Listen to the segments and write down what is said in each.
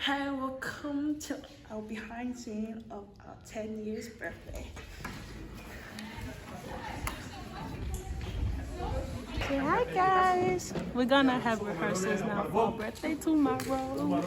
Hi, welcome to our behind scene of our 10 years birthday. Say hi guys! We're gonna have rehearsals now for our birthday tomorrow.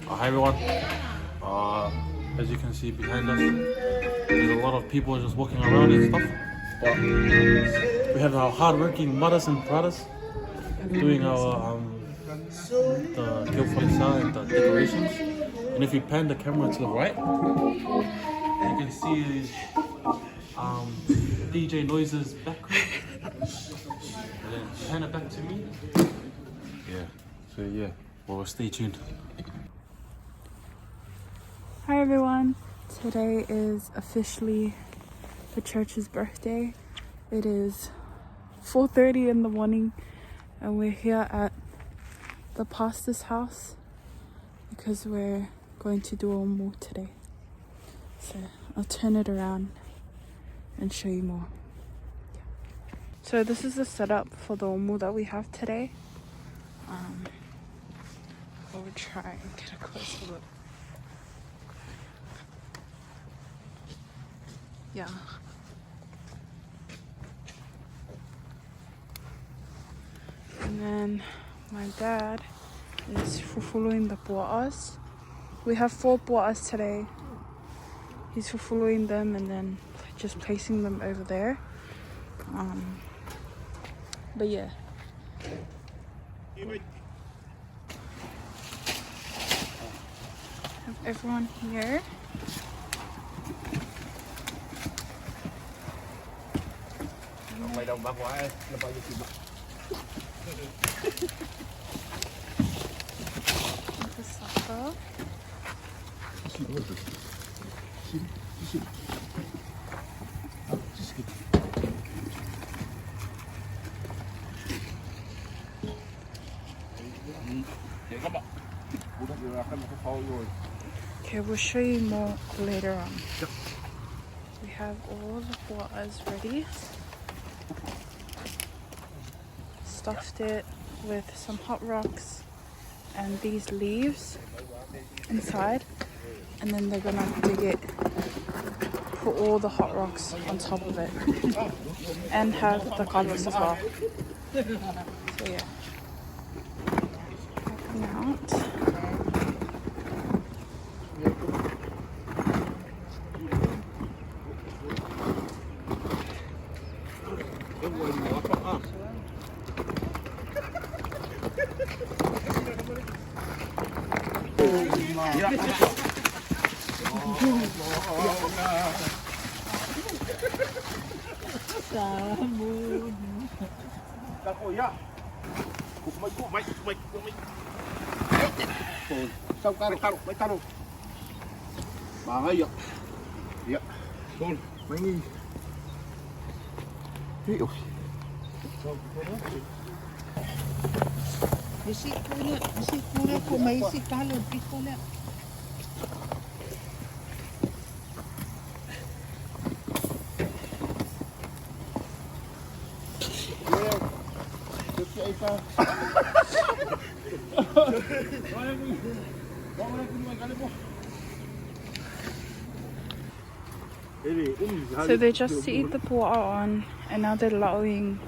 Hi everyone, as you can see behind us, there's a lot of people just walking around and stuff, but we have our hard-working mothers and brothers doing our the geopolisa and the decorations. And if you pan the camera to the right, you can see DJ Noise's background, and then pan it back to me. Well, stay tuned. Hi everyone, today is officially the church's birthday. It is 4:30 in the morning and we're here at the pastor's house because we're going to do a more today. So I'll turn it around and show you more. So this is the setup for the omu that we have today. We'll try and get a closer look. Yeah. And then my dad is fulfilling the pua'as. We have 4 pua'as today. He's fulfilling them and then just placing them over there. But yeah. Have everyone here. Mày đồng ba quả ơi, nó bao nhiêu tiền bạc? The supper. Okay, we'll show you more later on. We have all the pua'as ready. Stuffed it with some hot rocks and these leaves inside, and then they're gonna dig it, put all the hot rocks on top of it, and have the colors as well. So yeah, come out. Xong ca được, mấy ta đâu. Bà ơi ạ. Dạ. Con, mấy nghi. Ôi. Isi kule ko mai isi talo pikole. So they just eat the pua'a on, and now they're lauing,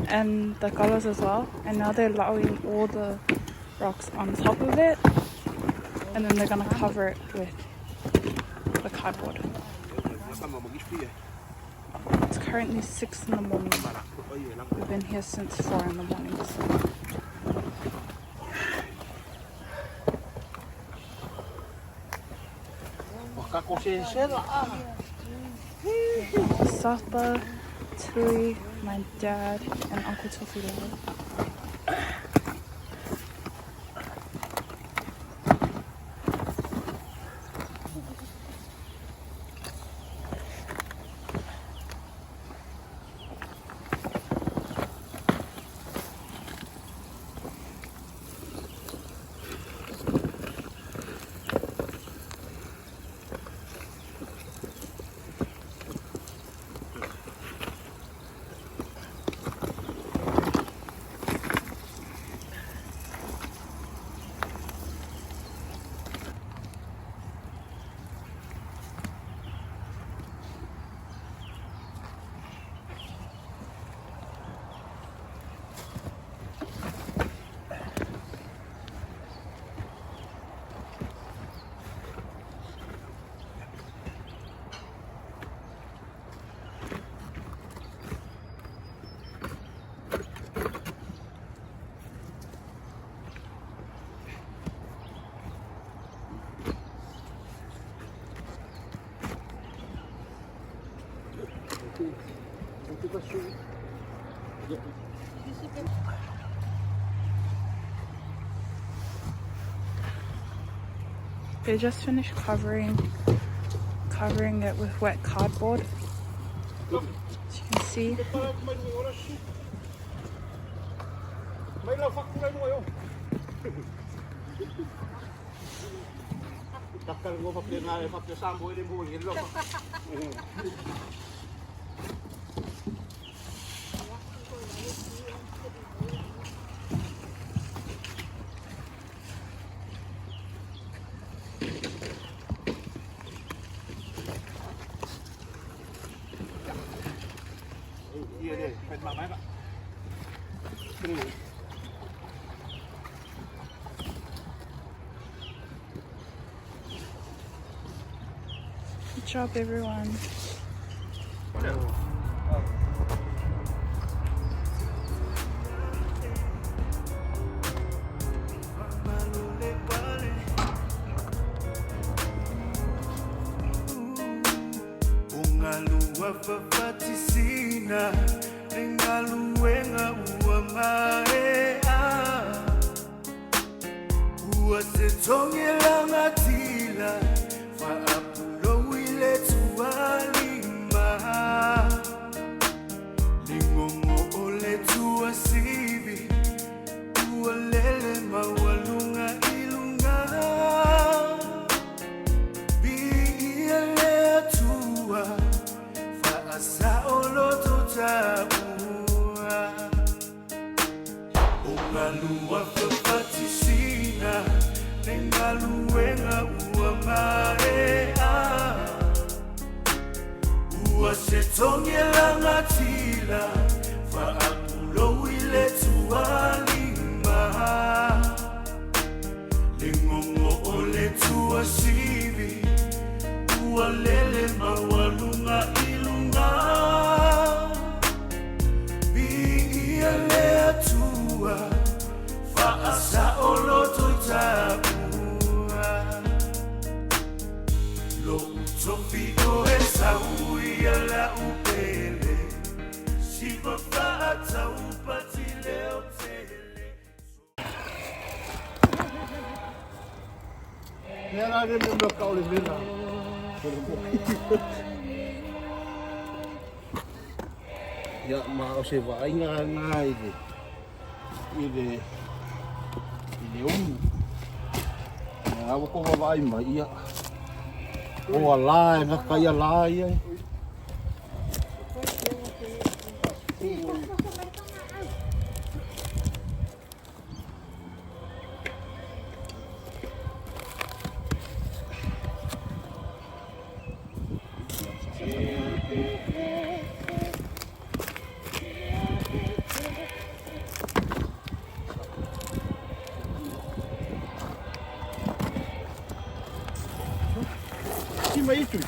and the colors as well, and now they're lauing all the rocks on top of it, and then they're gonna cover it with the cardboard. It's currently 6 in the morning. been here since 4 in the morning. Sapa, Tui, my dad, and Uncle Tofilo. They just finished covering it with wet cardboard. As you can see. Good job, everyone. Ya mau se vai nga ile ya ko vai mai ya o la nga kai la ya itu.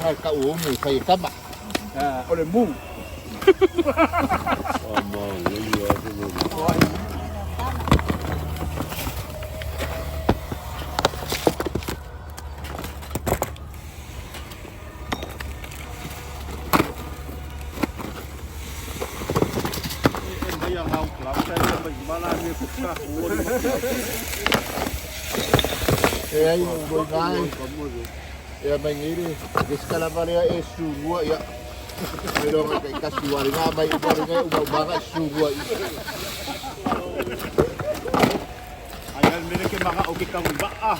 Hai ka umu sai kama. Ole mu. Ai đôi vai. Ya mai ngiri. Iskala Maria e sungua ya. Pero kay kasiwari nga may ubari nga ubaba sungua. Ayan mereka mga okay kang ba ah.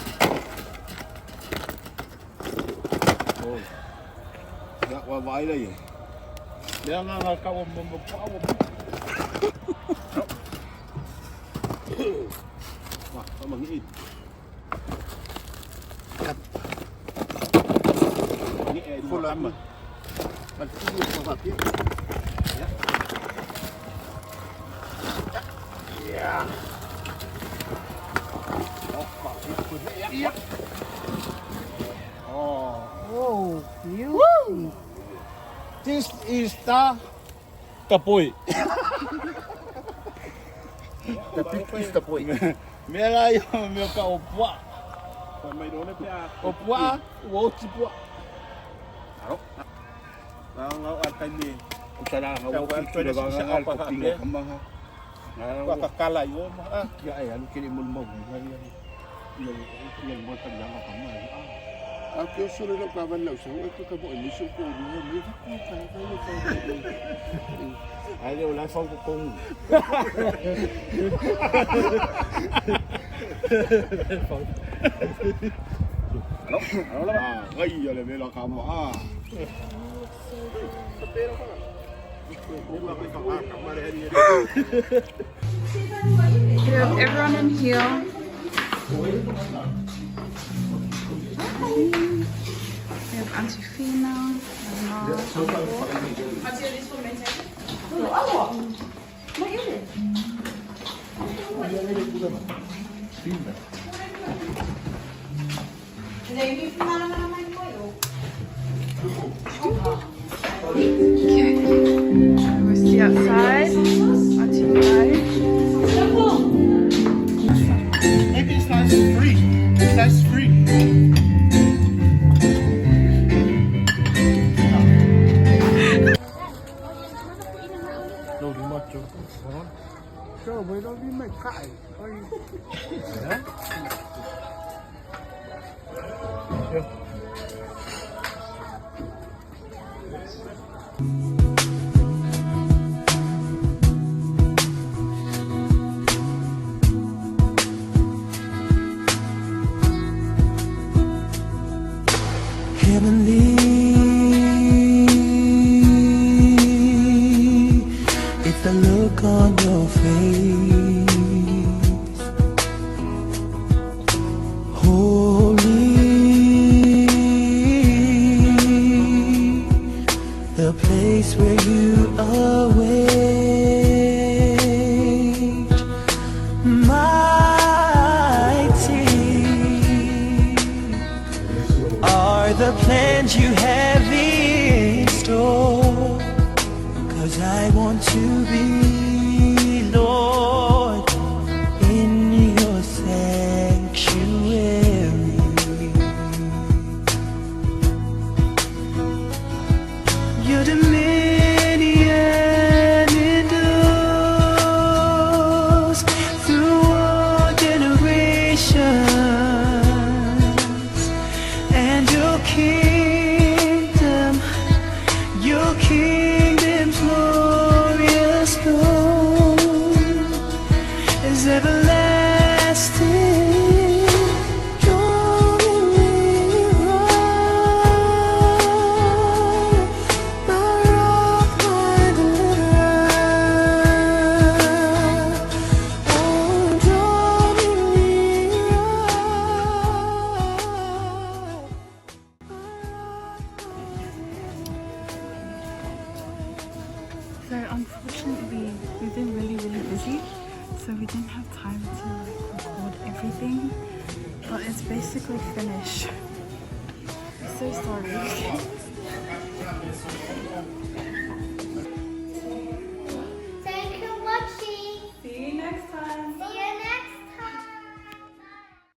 Oh. Ya wa vai la yun. Ya nga ka wa mo pa wa. Wah, mangiit. Full amat. Magtulog pa ba? Ya. Ya. Ya. Oh, beauty. This is the tapoy. The pig is tapoy. Mera yung meu ka opwa. May doon na opwa, wo chipwa. Aro. Ang atay ni usara ha wo chipwa ba ang kopinga kamanga. Wa kakala yo ma ya ay ano kini mulmo yung mo taglang ka mo. Ako sure lang kaban lang so ito ka mo emission ko ni ko ka. Ay wala sa ko kung. Ano lang? Ay, alam mo lang kamo ah. We have everyone in here. We have Auntie Fina, we'll see outside. Auntie Mai. Maybe it's not free. That's free. No, di macho. So, we don't be make kai. Heavenly, it's the look on your face. Holy, the place where you await. Mighty are the plans you have in store, 'cause I want to be, Lord, in your sanctuary. Your dominion endures through all generations, and your kingdom's glorious throne is everlasting. Drawing me right, my rock, my deliverer. Oh, drawing me right. So unfortunately, we've been really busy, so we didn't have time to record everything, but it's basically finished. so sorry.